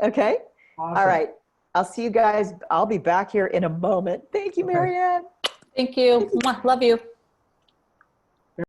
Okay? Awesome. All right. I'll see you guys. I'll be back here in a moment. Thank you, Okay. MaryAnn. Thank you. Mwah. Love you.